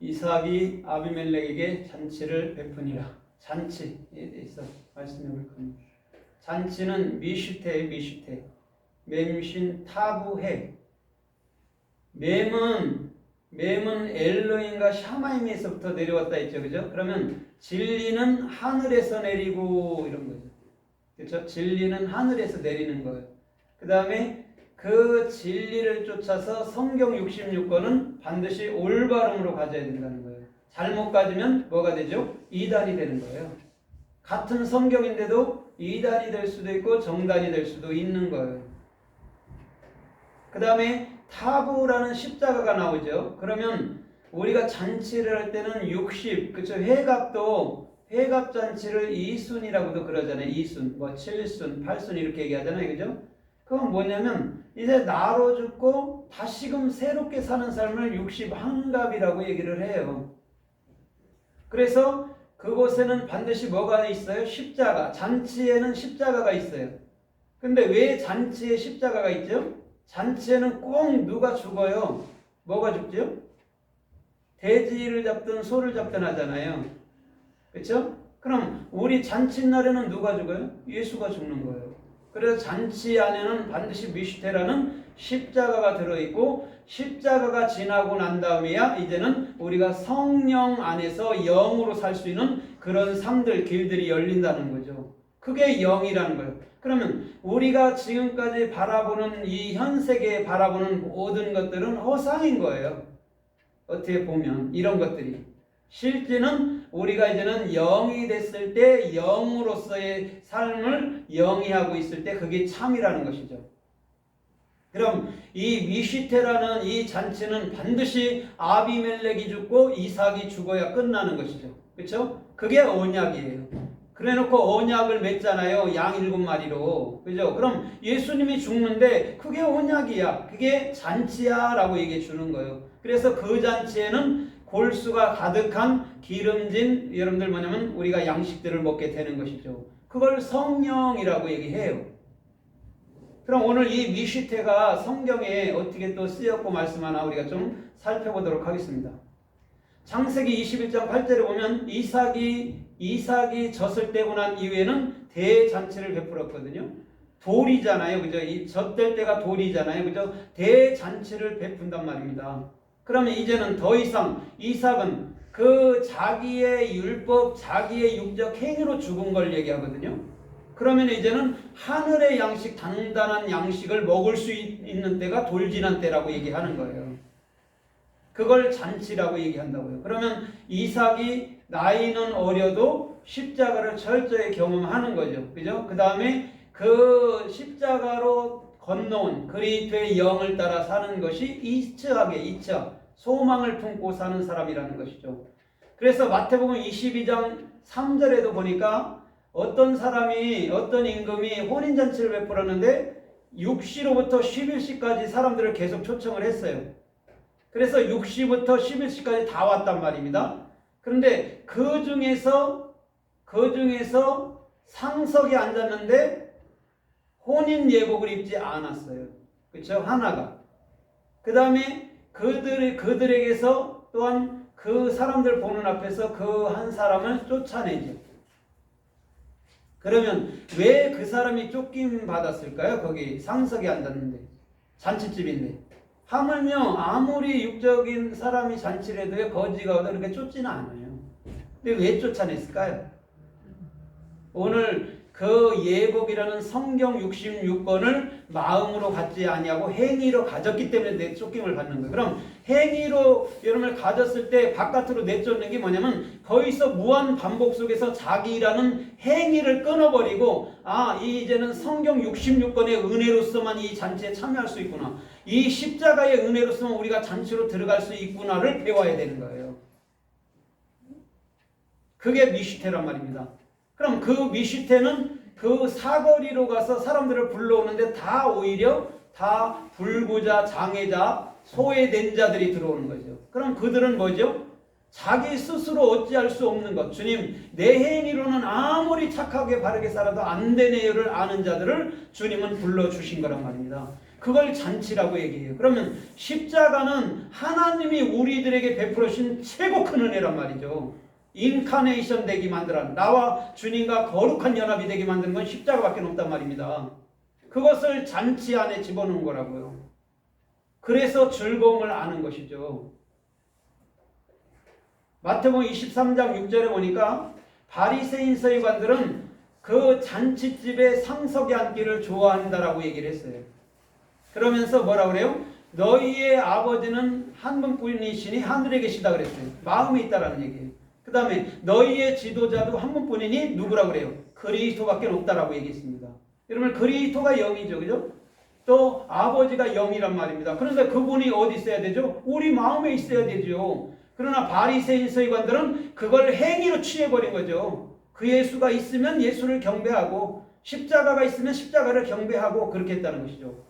이삭이 아비멜렉에게 잔치를 베푸니라. 잔치에 대해서 말씀해 볼 겁니다. 잔치는 미슈테예요. 미슈테. mem신 타부해. mem은 엘로힘과 샤마임에서부터 내려왔다 했죠. 그죠? 그러면 진리는 하늘에서 내리고 이런 거죠. 그렇죠? 진리는 하늘에서 내리는 거예요. 그 다음에 그 진리를 쫓아서 성경 66권은 반드시 올바름으로 가져야 된다는 거예요. 잘못 가지면 뭐가 되죠? 이단이 되는 거예요. 같은 성경인데도 이단이 될 수도 있고 정단이 될 수도 있는 거예요. 그 다음에 타부라는 십자가가 나오죠. 그러면 우리가 잔치를 할 때는 60, 그쵸? 회갑잔치를 이순이라고도 그러잖아요. 이순, 뭐 7순, 8순 이렇게 얘기하잖아요. 그죠? 그건 뭐냐면 이제 나로 죽고 다시금 새롭게 사는 삶을 61갑이라고 얘기를 해요. 그래서 그곳에는 반드시 뭐가 있어요? 십자가. 잔치에는 십자가가 있어요. 근데 왜 잔치에 십자가가 있죠? 잔치에는 꼭 누가 죽어요? 뭐가 죽죠? 돼지를 잡든 소를 잡든 하잖아요. 그렇죠? 그럼 우리 잔칫날에는 누가 죽어요? 예수가 죽는 거예요. 그래서 잔치 안에는 반드시 미슈테라는 십자가가 들어있고 십자가가 지나고 난 다음에야 이제는 우리가 성령 안에서 영으로 살 수 있는 그런 삶들, 길들이 열린다는 거죠. 그게 영이라는 거예요. 그러면 우리가 지금까지 바라보는 이 현세계에 바라보는 모든 것들은 허상인 거예요. 어떻게 보면 이런 것들이 실제는 우리가 이제는 영이 됐을 때 영으로서의 삶을 영위하고 있을 때 그게 참이라는 것이죠. 그럼 이 미시테라는 이 잔치는 반드시 아비멜렉이 죽고 이삭이 죽어야 끝나는 것이죠. 그렇죠? 그게 언약이에요. 그래놓고 언약을 맺잖아요. 양 7마리로. 그죠? 그럼 예수님이 죽는데 그게 언약이야. 그게 잔치야 라고 얘기해 주는 거예요. 그래서 그 잔치에는 골수가 가득한 기름진 여러분들 뭐냐면 우리가 양식들을 먹게 되는 것이죠. 그걸 성령이라고 얘기해요. 그럼 오늘 이 미시테가 성경에 어떻게 또 쓰였고 말씀하나 우리가 좀 살펴보도록 하겠습니다. 창세기 21장 8절에 보면 이삭이 젖을 떼고 난 이후에는 대잔치를 베풀었거든요. 돌이잖아요. 그죠? 이 젖될 때가 돌이잖아요. 그죠? 대잔치를 베푼단 말입니다. 그러면 이제는 더 이상 이삭은 그 자기의 율법, 자기의 육적 행위로 죽은 걸 얘기하거든요. 그러면 이제는 하늘의 양식, 단단한 양식을 먹을 수 있는 때가 돌지난 때라고 얘기하는 거예요. 그걸 잔치라고 얘기한다고요. 그러면 이삭이 나이는 어려도 십자가를 철저히 경험하는 거죠. 그죠? 그 다음에 그 십자가로 건너온 그리스도의 영을 따라 사는 것이 이처하게 소망을 품고 사는 사람이라는 것이죠. 그래서 마태복음 22장 3절에도 보니까 어떤 사람이 어떤 임금이 혼인잔치를 베풀었는데 6시로부터 11시까지 사람들을 계속 초청을 했어요. 그래서 6시부터 11시까지 다 왔단 말입니다. 그런데 그 중에서 상석에 앉았는데 혼인 예복을 입지 않았어요. 그렇죠? 하나가. 그 다음에 그들에게서 또한 그 사람들 보는 앞에서 그 한 사람을 쫓아내죠. 그러면 왜 그 사람이 쫓김 받았을까요? 거기 상석에 앉았는데 잔치집인데 하물며 아무리 육적인 사람이 잔치를 해도 거지가 오다 그렇게 쫓지는 않아요. 근데 왜 쫓아냈을까요? 오늘 그 예복이라는 성경 66권을 마음으로 갖지 아니하고 행위로 가졌기 때문에 내 쫓김을 받는 거예요. 그럼 행위로 여러분을 가졌을 때 바깥으로 내쫓는 게 뭐냐면 거기서 무한 반복 속에서 자기라는 행위를 끊어버리고 이제는 성경 66권의 은혜로서만 이 잔치에 참여할 수 있구나. 이 십자가의 은혜로서만 우리가 잔치로 들어갈 수 있구나를 배워야 되는 거예요. 그게 미시테란 말입니다. 그럼 그 미시테는 그 사거리로 가서 사람들을 불러오는데 다 오히려 다 불구자, 장애자, 소외된 자들이 들어오는 거죠. 그럼 그들은 뭐죠? 자기 스스로 어찌할 수 없는 것. 주님, 내 행위로는 아무리 착하게 바르게 살아도 안 되네요를 아는 자들을 주님은 불러주신 거란 말입니다. 그걸 잔치라고 얘기해요. 그러면 십자가는 하나님이 우리들에게 베풀어 주신 최고 큰 은혜란 말이죠. 인카네이션 되게 만들어 나와 주님과 거룩한 연합이 되게 만드는 건 십자가밖에 없단 말입니다. 그것을 잔치 안에 집어넣은 거라고요. 그래서 즐거움을 아는 것이죠. 마태복음 23장 6절에 보니까 바리새인 서기관들은 그 잔치집에 상석에 앉기를 좋아한다라고 얘기를 했어요. 그러면서 뭐라 그래요? 너희의 아버지는 한 분뿐이시니 하늘에 계시다 그랬어요. 마음에 있다라는 얘기예요. 그 다음에 너희의 지도자도 한 분뿐이니 누구라고 그래요? 그리스도밖에 없다라고 얘기했습니다. 여러분 그리스도가 영이죠, 그죠? 또 아버지가 영이란 말입니다. 그런데 그분이 어디 있어야 되죠? 우리 마음에 있어야 되죠. 그러나 바리새인 서기관들은 그걸 행위로 취해버린 거죠. 그 예수가 있으면 예수를 경배하고 십자가가 있으면 십자가를 경배하고 그렇게 했다는 것이죠.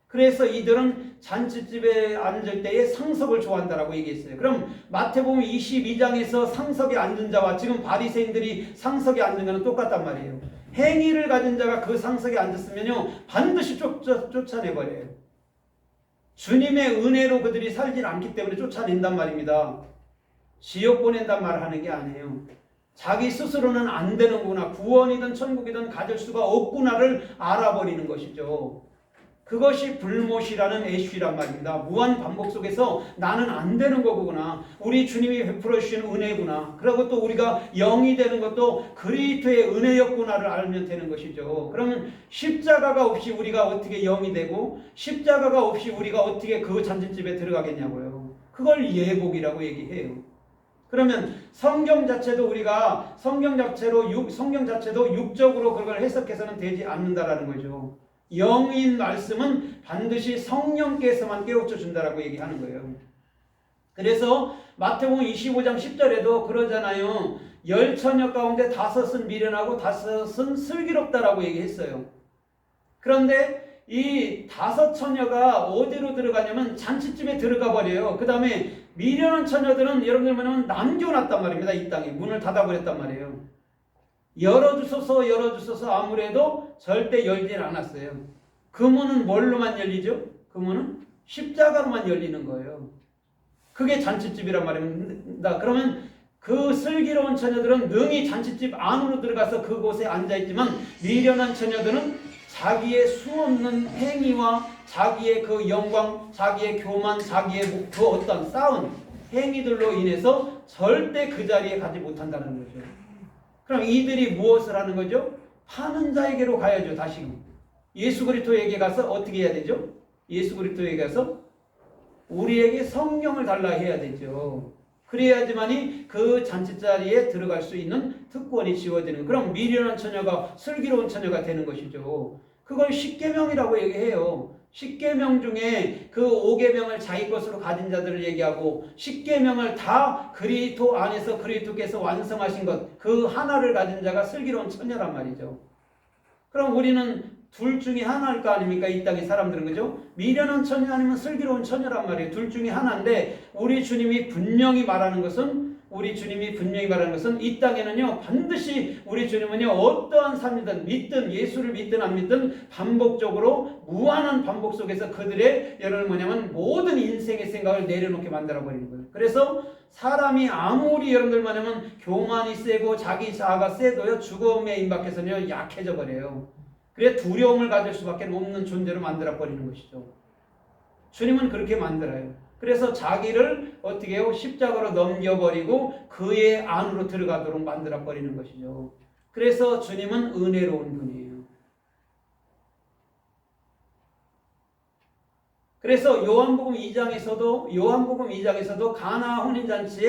그래서 이들은 잔치집에 앉을 때에 상석을 좋아한다라고 얘기했어요. 그럼 마태복음 22장에서 상석에 앉은 자와 지금 바리새인들이 상석에 앉은 것은 똑같단 말이에요. 행위를 가진 자가 그 상석에 앉았으면요 반드시 쫓아내버려요. 주님의 은혜로 그들이 살지 않기 때문에 쫓아낸단 말입니다. 지옥 보낸단 말을 하는 게 아니에요. 자기 스스로는 안 되는구나, 구원이든 천국이든 가질 수가 없구나를 알아버리는 것이죠. 그것이 불못이라는 애쉬란 말입니다. 무한 반복 속에서 나는 안 되는 거구나, 우리 주님이 베풀어 주신 은혜구나, 그리고 또 우리가 영이 되는 것도 그리스도의 은혜였구나를 알면 되는 것이죠. 그러면 십자가가 없이 우리가 어떻게 영이 되고 십자가가 없이 우리가 어떻게 그 잔치집에 들어가겠냐고요. 그걸 예복이라고 얘기해요. 그러면 성경 자체도 육적으로 그걸 해석해서는 되지 않는다라는 거죠. 영인 말씀은 반드시 성령께서만 깨우쳐 준다라고 얘기하는 거예요. 그래서 마태복음 25장 10절에도 그러잖아요. 10처녀 가운데 5은 미련하고 5은 슬기롭다라고 얘기했어요. 그런데 이 5처녀가 어디로 들어가냐면 잔치집에 들어가 버려요. 그 다음에 미련한 처녀들은 여러분들 뭐냐면 남겨놨단 말입니다. 이 땅에 문을 닫아버렸단 말이에요. 열어주소서 아무래도 절대 열질 않았어요. 그 문은 뭘로만 열리죠? 그 문은 십자가로만 열리는 거예요. 그게 잔치집이란 말입니다. 그러면 그 슬기로운 처녀들은 능히 잔치집 안으로 들어가서 그곳에 앉아있지만 미련한 처녀들은 자기의 수없는 행위와 자기의 그 영광, 자기의 교만, 자기의 그 어떤 쌓은 행위들로 인해서 절대 그 자리에 가지 못한다는 거죠. 그럼 이들이 무엇을 하는 거죠? 파는 자에게로 가야죠. 다시금 예수 그리스도에게 가서 어떻게 해야 되죠? 예수 그리스도에게 가서 우리에게 성령을 달라 해야 되죠. 그래야지만이 그 잔치자리에 들어갈 수 있는 특권이 지워지는, 그럼 미련한 처녀가 슬기로운 처녀가 되는 것이죠. 그걸 십계명이라고 얘기해요. 십계명 중에 그 5계명을 자기 것으로 가진 자들을 얘기하고 10계명을 다 그리스도 안에서 그리스도께서 완성하신 것, 그 하나를 가진 자가 슬기로운 처녀란 말이죠. 그럼 우리는 둘 중에 하나일 거 아닙니까? 이 땅의 사람들은, 그죠? 미련한 처녀 아니면 슬기로운 처녀란 말이에요. 둘 중에 하나인데 우리 주님이 분명히 말하는 것은 이 땅에는요 반드시 우리 주님은요 어떠한 삶이든 믿든 예수를 믿든 안 믿든 반복적으로 무한한 반복 속에서 그들의 여러분 모든 인생의 생각을 내려놓게 만들어 버리는 거예요. 그래서 사람이 아무리 여러분들 뭐냐면 교만이 세고 자기 자아가 세도요 죽음에 임박해서는요 약해져 버려요. 그래 두려움을 가질 수밖에 없는 존재로 만들어 버리는 것이죠. 주님은 그렇게 만들어요. 그래서 자기를 어떻게 해요? 십자가로 넘겨버리고 그의 안으로 들어가도록 만들어버리는 것이죠. 그래서 주님은 은혜로운 분이에요. 그래서 요한복음 2장에서도 가나 혼인잔치에